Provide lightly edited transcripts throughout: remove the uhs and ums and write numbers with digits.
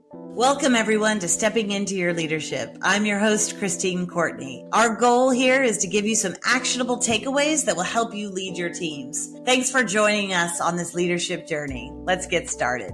Welcome, everyone, to Stepping Into Your Leadership. I'm your host, Courtney. Our goal here is to give you some actionable takeaways that will help you lead your teams. Thanks for joining us on this leadership journey. Let's get started.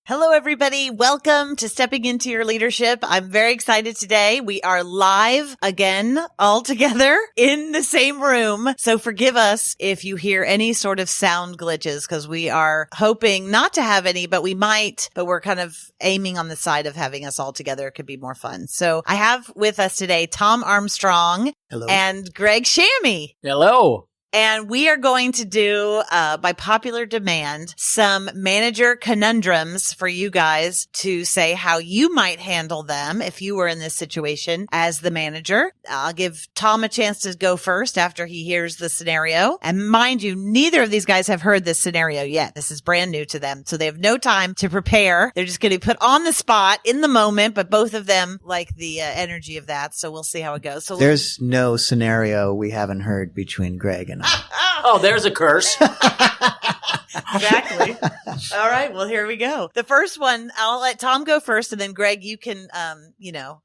Hello, everybody. Welcome to Stepping Into Your Leadership. I'm very excited today. We are live again, all together in the same room. So forgive us if you hear any sort of sound glitches, because we are hoping not to have any, but we might, but we're kind of aiming on the side of having us all together. It could be more fun. So I have with us today Tom Armstrong. Hello. And Greg Shamie. Hello. And we are going to do, by popular demand, some manager conundrums for you guys to say how you might handle them if you were in this situation as the manager. I'll give Tom a chance to go first after he hears the scenario. And mind you, neither of these guys have heard this scenario yet. This is brand new to them. So they have no time to prepare. They're just going to be put on the spot in the moment, but both of them like the energy of that. So we'll see how it goes. So there's no scenario we haven't heard between Greg and I. Oh, there's a curse. Exactly. All right. Well, here we go. The first one, I'll let Tom go first, and then Greg, you can,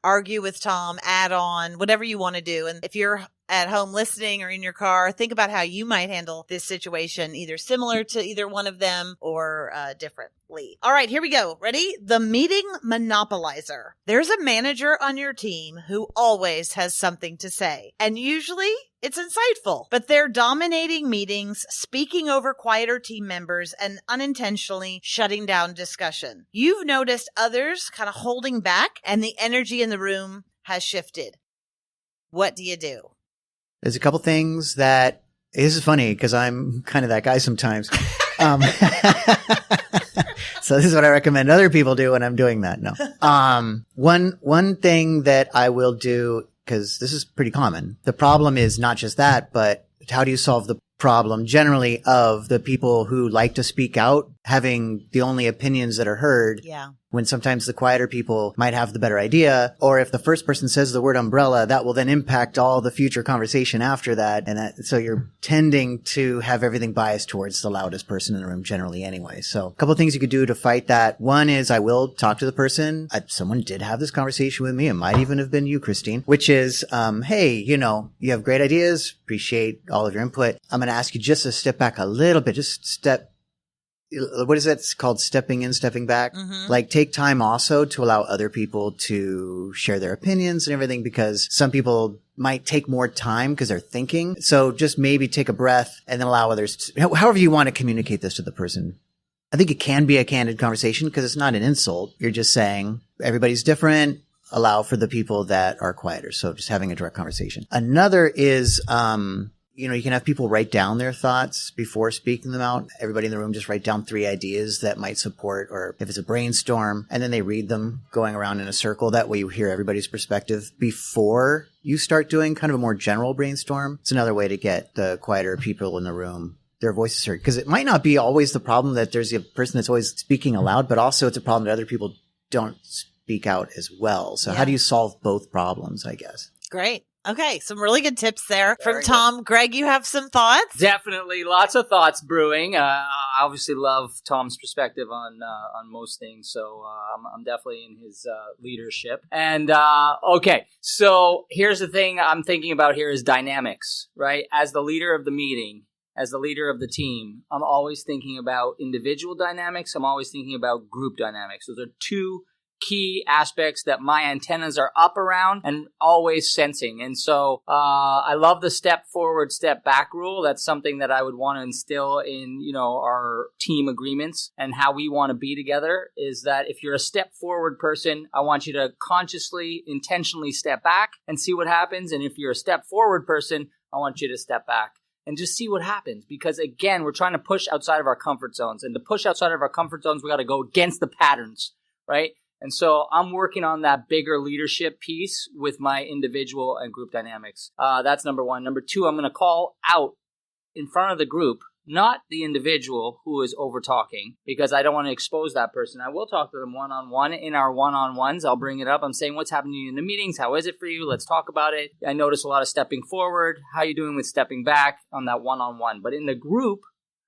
argue with Tom, add on, whatever you want to do. And if you're at home listening or in your car, think about how you might handle this situation, either similar to either one of them or differently. All right, here we go. Ready? The meeting monopolizer. There's a manager on your team who always has something to say, and usually it's insightful, but they're dominating meetings, speaking over quieter team members, and unintentionally shutting down discussion. You've noticed others kind of holding back, and the energy in the room has shifted. What do you do? There's a couple things that this is funny because I'm kind of that guy sometimes. So this is what I recommend other people do when I'm doing that. No. One thing that I will do, because this is pretty common. The problem is not just that, but how do you solve the problem generally of the people who like to speak out having the only opinions that are heard? Yeah. When sometimes the quieter people might have the better idea, or if the first person says the word umbrella, that will then impact all the future conversation after that. And so you're tending to have everything biased towards the loudest person in the room generally anyway. So a couple of things you could do to fight that. One is I will talk to the person. Someone did have this conversation with me. It might even have been you, Christine, which is, hey, you have great ideas. Appreciate all of your input. I'm going to ask you just to step back a little bit, what is that? It's called stepping in, stepping back. Mm-hmm. Like take time also to allow other people to share their opinions and everything, because some people might take more time because they're thinking. So just maybe take a breath and then allow others however you want to communicate this to the person. I think it can be a candid conversation because it's not an insult. You're just saying everybody's different. Allow for the people that are quieter. So just having a direct conversation. Another is, you can have people write down their thoughts before speaking them out. Everybody in the room just write down 3 ideas that might support, or if it's a brainstorm, and then they read them going around in a circle. That way you hear everybody's perspective before you start doing kind of a more general brainstorm. It's another way to get the quieter people in the room their voices heard, because it might not be always the problem that there's a person that's always speaking aloud, but also it's a problem that other people don't speak out as well. So How do you solve both problems, I guess? Great. Okay, some really good tips there from Tom. Greg, you have some thoughts? Definitely, lots of thoughts brewing. I obviously love Tom's perspective on most things, so I'm definitely in his leadership. And okay, so here's the thing I'm thinking about here is dynamics, right? As the leader of the meeting, as the leader of the team, I'm always thinking about individual dynamics. I'm always thinking about group dynamics. Those are two key aspects that my antennas are up around and always sensing. And so I love the step forward, step back rule. That's something that I would want to instill in, our team agreements and how we want to be together, is that if you're a step forward person, I want you to consciously, intentionally step back and see what happens. And if you're a step forward person, I want you to step back and just see what happens. Because again, we're trying to push outside of our comfort zones, and to push outside of our comfort zones, we got to go against the patterns, right? And so I'm working on that bigger leadership piece with my individual and group dynamics. That's number one. Number two, I'm going to call out in front of the group, not the individual who is over talking, because I don't want to expose that person. I will talk to them one-on-one in our one-on-ones. I'll bring it up. I'm saying, what's happening in the meetings? How is it for you? Let's talk about it. I notice a lot of stepping forward. How are you doing with stepping back on that one-on-one? But in the group,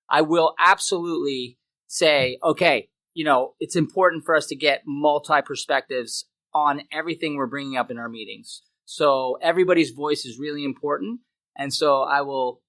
I will absolutely say, okay, it's important for us to get multi-perspectives on everything we're bringing up in our meetings. So everybody's voice is really important. And so I will,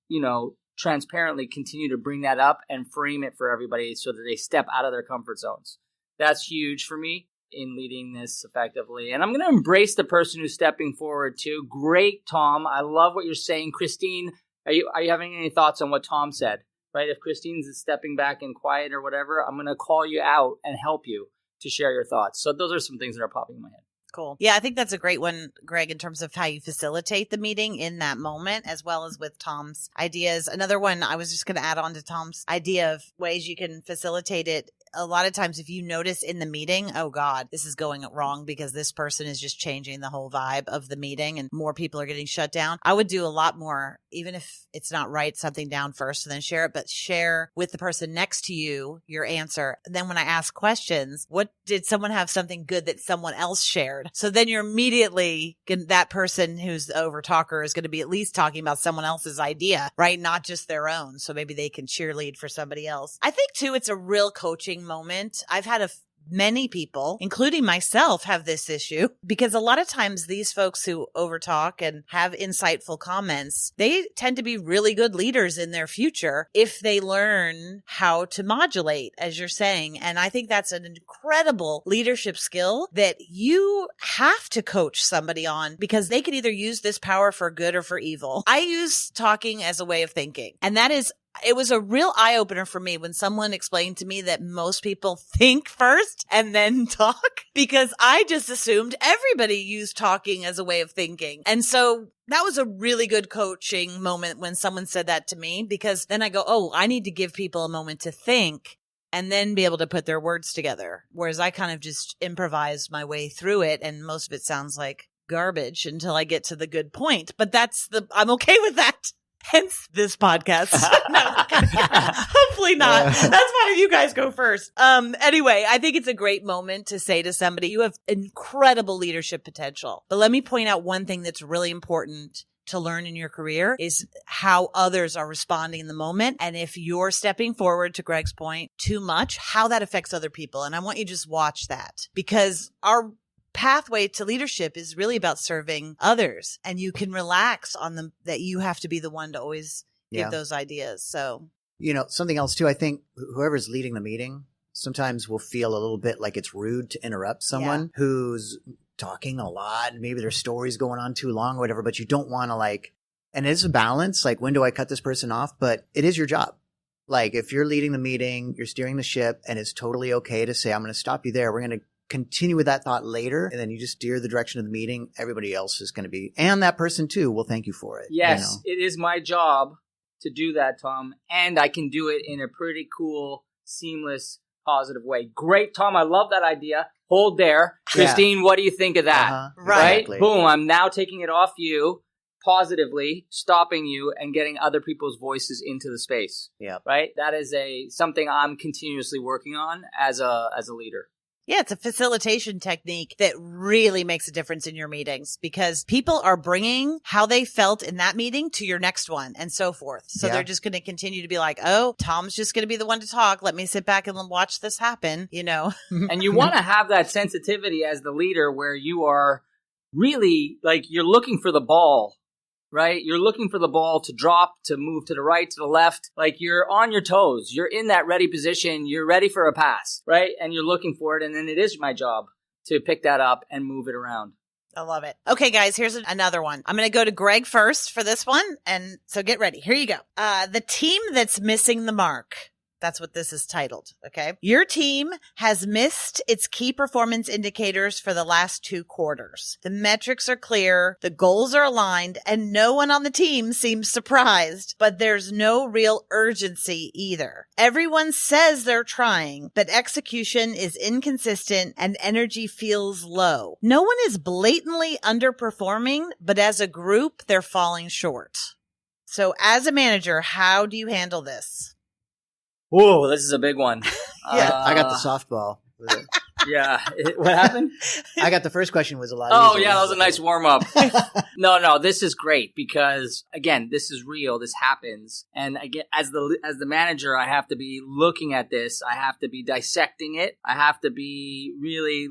transparently continue to bring that up and frame it for everybody so that they step out of their comfort zones. That's huge for me in leading this effectively. And I'm going to embrace the person who's stepping forward too. Great, Tom. I love what you're saying. Christine, are you having any thoughts on what Tom said? Right? If Christine's stepping back and quiet or whatever, I'm going to call you out and help you to share your thoughts. So those are some things that are popping in my head. Cool. Yeah, I think that's a great one, Greg, in terms of how you facilitate the meeting in that moment, as well as with Tom's ideas. Another one, I was just going to add on to Tom's idea of ways you can facilitate it. A lot of times if you notice in the meeting, oh God, this is going wrong because this person is just changing the whole vibe of the meeting and more people are getting shut down. I would do a lot more, even if it's not write something down first and then share it, but share with the person next to you your answer. And then when I ask questions, what did someone have something good that someone else shared? So then you're immediately, that person who's the over talker is going to be at least talking about someone else's idea, right? Not just their own. So maybe they can cheerlead for somebody else. I think too, it's a real coaching moment. I've had many people, including myself, have this issue because a lot of times these folks who overtalk and have insightful comments, they tend to be really good leaders in their future if they learn how to modulate, as you're saying. And I think that's an incredible leadership skill that you have to coach somebody on because they can either use this power for good or for evil. I use talking as a way of thinking, and it was a real eye-opener for me when someone explained to me that most people think first and then talk, because I just assumed everybody used talking as a way of thinking. And so that was a really good coaching moment when someone said that to me, because then I go, oh, I need to give people a moment to think and then be able to put their words together. Whereas I kind of just improvised my way through it, and most of it sounds like garbage until I get to the good point. But I'm okay with that. Hence this podcast. No, hopefully not. That's why you guys go first. Anyway, I think it's a great moment to say to somebody, you have incredible leadership potential. But let me point out one thing that's really important to learn in your career is how others are responding in the moment. And if you're stepping forward, to Greg's point, too much, how that affects other people. And I want you to just watch that, because our pathway to leadership is really about serving others, and you can relax on them, that you have to be the one to always give those ideas. So, something else too, I think whoever's leading the meeting sometimes will feel a little bit like it's rude to interrupt someone who's talking a lot. Maybe their story's going on too long or whatever, but you don't want to and it's a balance. Like, when do I cut this person off? But it is your job. Like, if you're leading the meeting, you're steering the ship, and it's totally okay to say, I'm going to stop you there. We're going to continue with that thought later, and then you just steer the direction of the meeting. Everybody else is going to be, and that person too will thank you for it. Yes, it is my job to do that, Tom, and I can do it in a pretty cool, seamless, positive way. Great, Tom. I love that idea. Hold there. Christine, what do you think of that? Right? Exactly. Boom. I'm now taking it off you positively, stopping you and getting other people's voices into the space. Yeah. Right? That is something I'm continuously working on as a leader. Yeah, it's a facilitation technique that really makes a difference in your meetings, because people are bringing how they felt in that meeting to your next one and so forth. So they're just going to continue to be like, oh, Tom's just going to be the one to talk. Let me sit back and watch this happen, And you want to have that sensitivity as the leader where you are really you're looking for the ball. Right? You're looking for the ball to drop, to move to the right, to the left. Like, you're on your toes. You're in that ready position. You're ready for a pass, right? And you're looking for it. And then it is my job to pick that up and move it around. I love it. Okay, guys, here's another one. I'm going to go to Greg first for this one. And so get ready. Here you go. The team that's missing the mark. That's what this is titled. Okay. Your team has missed its key performance indicators for the last 2 quarters. The metrics are clear. The goals are aligned, and no one on the team seems surprised, but there's no real urgency either. Everyone says they're trying, but execution is inconsistent and energy feels low. No one is blatantly underperforming, but as a group, they're falling short. So as a manager, how do you handle this? Whoa, this is a big one. I got the softball. Yeah. What happened? I got the first question was a lot Oh, easier. yeah, that was a nice warm up. No, this is great because again, this is real. This happens, and again, as the manager, I have to be looking at this. I have to be dissecting it. I have to be really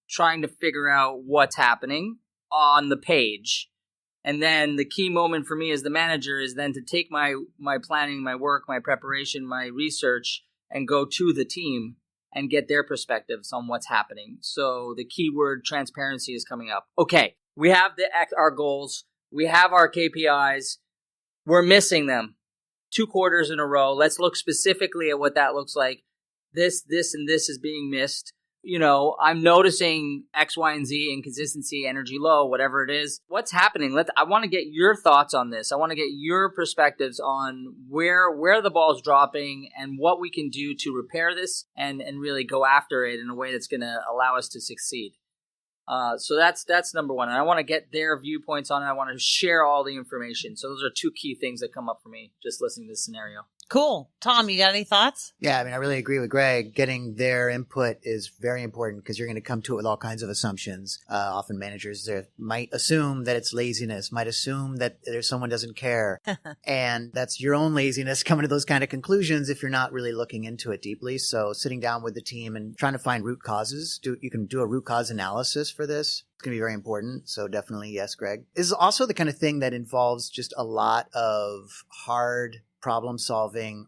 trying to figure out what's happening on the page. And then the key moment for me as the manager is then to take my planning, my work, my preparation, my research, and go to the team and get their perspectives on what's happening. So the keyword transparency is coming up. Okay, we have our goals. We have our KPIs. We're missing them 2 quarters in a row. Let's look specifically at what that looks like. This, and this is being missed. You know, I'm noticing X, Y, and Z, inconsistency, energy low, whatever it is. What's happening? I want to get your thoughts on this. I want to get your perspectives on where the ball's dropping and what we can do to repair this and really go after it in a way that's going to allow us to succeed. So that's number one. And I want to get their viewpoints on it. I want to share all the information. So those are 2 key things that come up for me just listening to this scenario. Cool. Tom, you got any thoughts? Yeah, I mean, I really agree with Greg. Getting their input is very important because you're going to come to it with all kinds of assumptions. Often managers might assume that it's laziness, might assume that there's someone doesn't care. And that's your own laziness coming to those kind of conclusions if you're not really looking into it deeply. So sitting down with the team and trying to find root causes. You can do a root cause analysis for this. It's going to be very important. So definitely, yes, Greg. This is also the kind of thing that involves just a lot of hard problem solving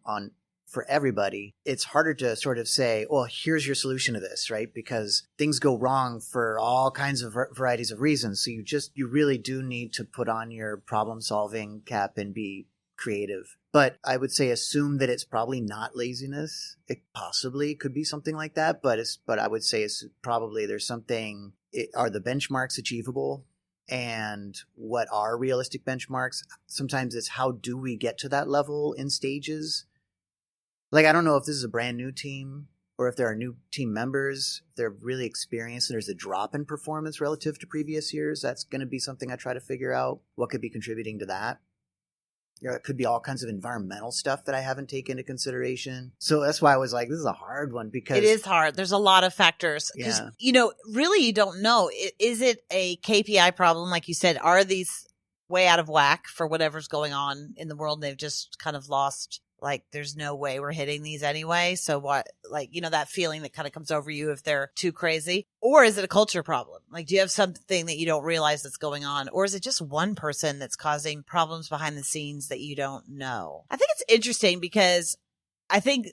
for everybody. It's harder to sort of say, well, here's your solution to this, right? Because things go wrong for all kinds of varieties of reasons. So you really do need to put on your problem solving cap and be creative. But I would say assume that it's probably not laziness. It possibly could be something like that, but I would say it's probably there's something. Are the benchmarks achievable? And what are realistic benchmarks? Sometimes it's how do we get to that level in stages? Like, I don't know if this is a brand new team or if there are new team members, if they're really experienced and there's a drop in performance relative to previous years. That's going to be something I try to figure out. What could be contributing to that? It could be all kinds of environmental stuff that I haven't taken into consideration. So that's why I was like, this is a hard one because it is hard. There's a lot of factors. Because, really you don't know. Is it a KPI problem? Like you said, are these way out of whack for whatever's going on in the world? They've just kind of lost, like, there's no way we're hitting these anyway. So what, that feeling that kind of comes over you if they're too crazy? Or is it a culture problem? Like, do you have something that you don't realize that's going on? Or is it just one person that's causing problems behind the scenes that you don't know? I think it's interesting because I think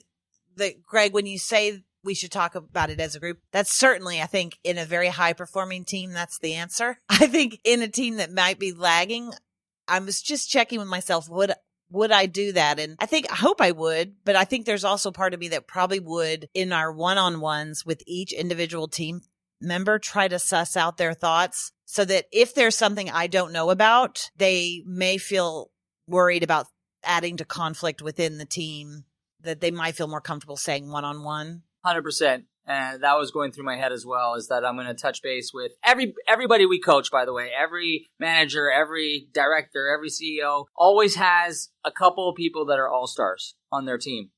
that, Greg, when you say we should talk about it as a group, that's certainly, I think, in a very high performing team, that's the answer. I think in a team that might be lagging, I was just checking with myself, would I do that? And I hope I would, but I think there's also part of me that probably would, in our one-on-ones with each individual team member, try to suss out their thoughts so that if there's something I don't know about, they may feel worried about adding to conflict within the team, that they might feel more comfortable saying one-on-one. 100%. And that was going through my head as well, is that I'm going to touch base with everybody we coach, by the way. Every manager, every director, every CEO always has a couple of people that are all-stars on their team.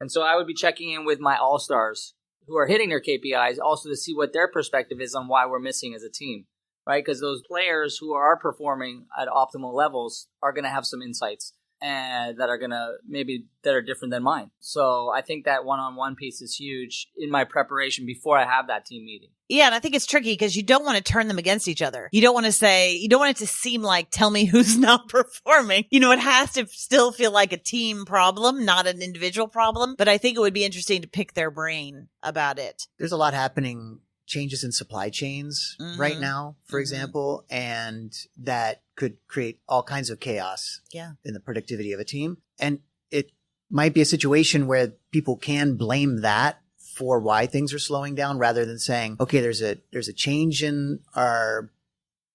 And so I would be checking in with my all-stars who are hitting their KPIs also to see what their perspective is on why we're missing as a team, right? Because those players who are performing at optimal levels are going to have some insights and that are different than mine. So I think that one-on-one piece is huge in my preparation before I have that team meeting. Yeah, and I think it's tricky because you don't want to turn them against each other. You don't want it to seem like, tell me who's not performing. It has to still feel like a team problem, not an individual problem. But I think it would be interesting to pick their brain about it. There's a lot happening, changes in supply chains right now, for example, and that could create all kinds of chaos in the productivity of a team. And it might be a situation where people can blame that for why things are slowing down rather than saying, okay, there's a change in our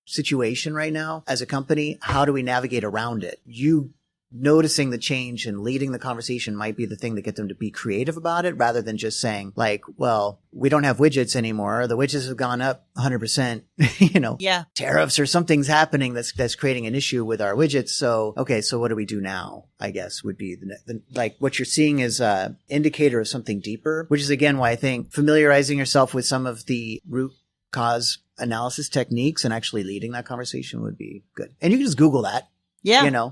situation right now as a company. How do we navigate around it? You noticing the change and leading the conversation might be the thing that get them to be creative about it rather than just saying like, well, we don't have widgets anymore. The widgets have gone up 100%, tariffs or something's happening that's creating an issue with our widgets. So, okay, so what do we do now? I guess would be like what you're seeing is a indicator of something deeper, which is again why I think familiarizing yourself with some of the root cause analysis techniques and actually leading that conversation would be good. And you can just Google that. Yeah.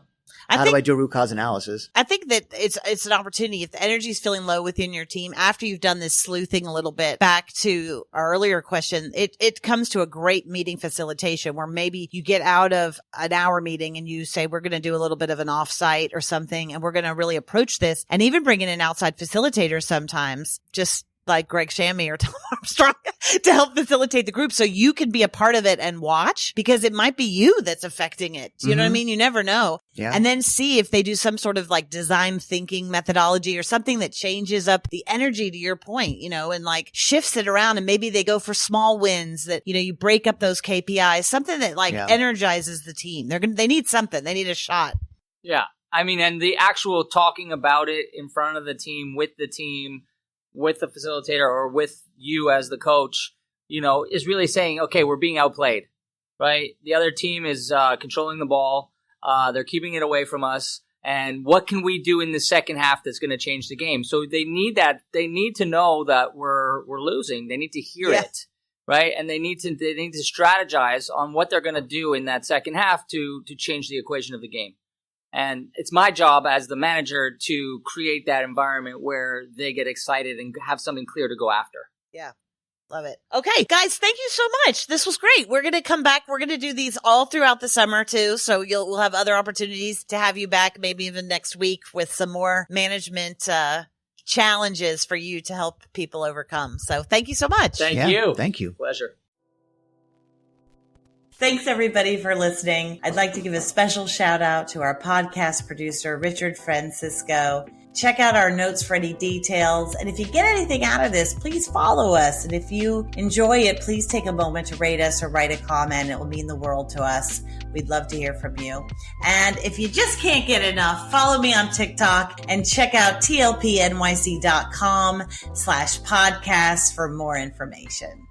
How do I do root cause analysis? I think that it's an opportunity. If the energy is feeling low within your team, after you've done this sleuthing a little bit, back to our earlier question, it comes to a great meeting facilitation where maybe you get out of an hour meeting and you say, we're going to do a little bit of an offsite or something, and we're going to really approach this, and even bring in an outside facilitator sometimes, just like Greg Shamie or Tom Armstrong to help facilitate the group so you can be a part of it and watch, because it might be you that's affecting it. You know what I mean? You never know. Yeah. And then see if they do some sort of like design thinking methodology or something that changes up the energy to your point, and like shifts it around, and maybe they go for small wins that, you break up those KPIs, something that like energizes the team. They need something. They need a shot. Yeah. I mean, and the actual talking about it in front of the team, with the facilitator or with you as the coach, is really saying, okay, we're being outplayed, right? The other team is controlling the ball. They're keeping it away from us. And what can we do in the second half that's going to change the game? So they need that. They need to know that we're losing. They need to hear it, right? And they need to strategize on what they're going to do in that second half to change the equation of the game. And it's my job as the manager to create that environment where they get excited and have something clear to go after. Yeah. Love it. Okay, guys, thank you so much. This was great. We're going to come back. We're going to do these all throughout the summer too. So we'll have other opportunities to have you back, maybe even next week, with some more management challenges for you to help people overcome. So thank you so much. Thank you. Thank you. Pleasure. Thanks, everybody, for listening. I'd like to give a special shout out to our podcast producer, Richard Francisco. Check out our notes for any details. And if you get anything out of this, please follow us. And if you enjoy it, please take a moment to rate us or write a comment. It will mean the world to us. We'd love to hear from you. And if you just can't get enough, follow me on TikTok and check out tlpnyc.com/podcast for more information.